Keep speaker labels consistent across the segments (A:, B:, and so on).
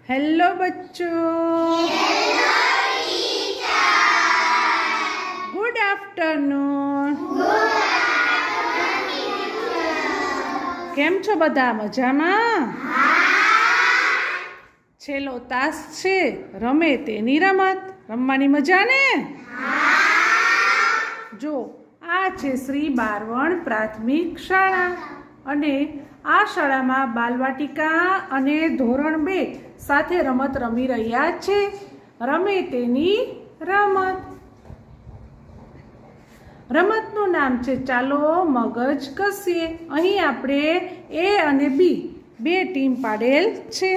A: Hello बच्चों, good afternoon. केम छो बधा? मजामां? छेल्लो तास छे रमे तेनी रमत। रमवानी मजा ने? जो आ छे श्री बारवण प्राथमिक शाळा अने आ शाळामां बालवाटिका अने धोरण 2 साथे रमत रमी रह्या छे। रमे तेनी रमत। रमतनुं नाम छे चालो मगज कसीए। अहीं आपणे ए अने बी बे टीम पाडेल छे।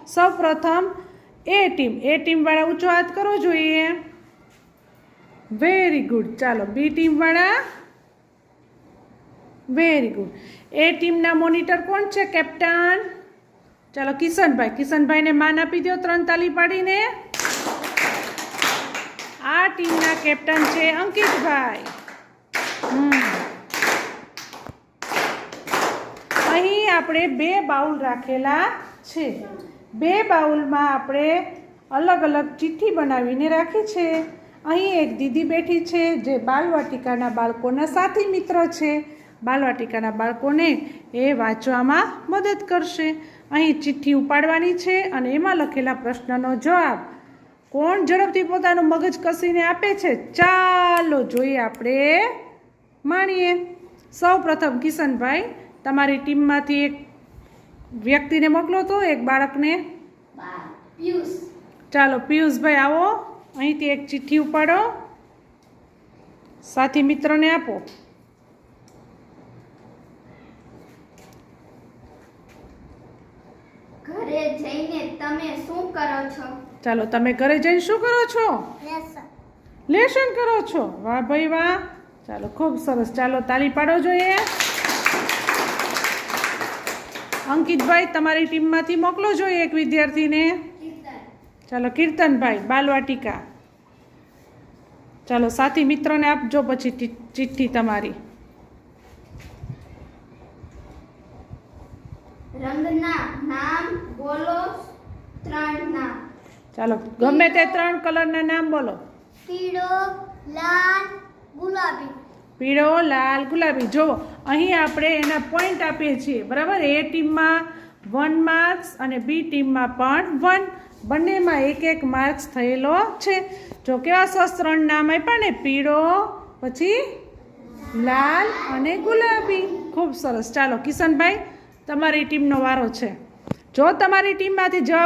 A: सौ प्रथम ए टीम वाळा ऊंचो हाथ करो जोईए। Very good. चालो बी टीम वाळा। Very good. ए टीम ना मोनिटर कोण छे? केप्टन। चलो किशनभाई ने मान आपी दो 3 ताली पाडीने। आ टीम ना केप्टन छे अंकितभाई। અહીં આપણે 2 બાઉલ રાખેલા છે। 2 બાઉલમાં આપણે અલગ અલગ ચિઠ્ઠી બનાવીને રાખી છે। અહીં એક દીદી બેઠી છે જે બાલવાટિકાના બાળકોના સાથી મિત્ર છે। બાલવાટિકાના બાળકોને એ વાંચવામાં મદદ કરશે। અહીં ચિઠ્ઠી ઉપાડવાની છે અને એમાં લખેલા પ્રશ્નનો જવાબ કોણ ઝડપથી પોતાનું મગજ કસીને આપે છે? ચાલો જોઈએ, આપણે માણીએ। સૌ પ્રથમ કિશનભાઈ, તમારી ટીમમાંથી એક વ્યક્તિને મોકલો તો, એક બાળકને। ચાલો પિયુષભાઈ આવો, અહીંથી એક ચિઠ્ઠી ઉપાડો, સાથી મિત્રને આપો।
B: ઘરે જઈને તમે શું કરો છો?
A: ચાલો તમે ઘરે જઈને શું કરો છો? લેસન કરો છો। વાહ ભાઈ વાહ, ચાલો ખૂબ સરસ। ચાલો તાલી પાડો જોઈએ। અંકિતભાઈ, તમારી ટીમમાંથી મોકલો જોઈએ એક વિદ્યાર્થીને। ચાલો કીર્તનભાઈ, બાલવાટિકા। ચાલો સાથી મિત્રને આપજો પછી ચિઠ્ઠી તમારી।
B: રંગના નામ બોલો, 3 નામ।
A: ચાલો ગમે તે 3 કલરના નામ બોલો।
B: પીળો, લાલ, ગુલાબી।
A: પીળો, લાલ, ગુલાબી। જો અહીં આપણે એના પોઈન્ટ આપીએ છીએ, બરાબર? એ ટીમમાં 1 માર્ક્સ અને બી ટીમમાં પણ 1, બંનેમાં 1 માર્ક્સ થયેલો છે। જો કેવા સરસ 3 નામ આપ્યા ને, પીળો, પછી લાલ અને ગુલાબી। ખૂબ સરસ। ચાલો કિશનભાઈ, તમારી ટીમનો વારો છે। જો તમારી ટીમમાંથી જવાબ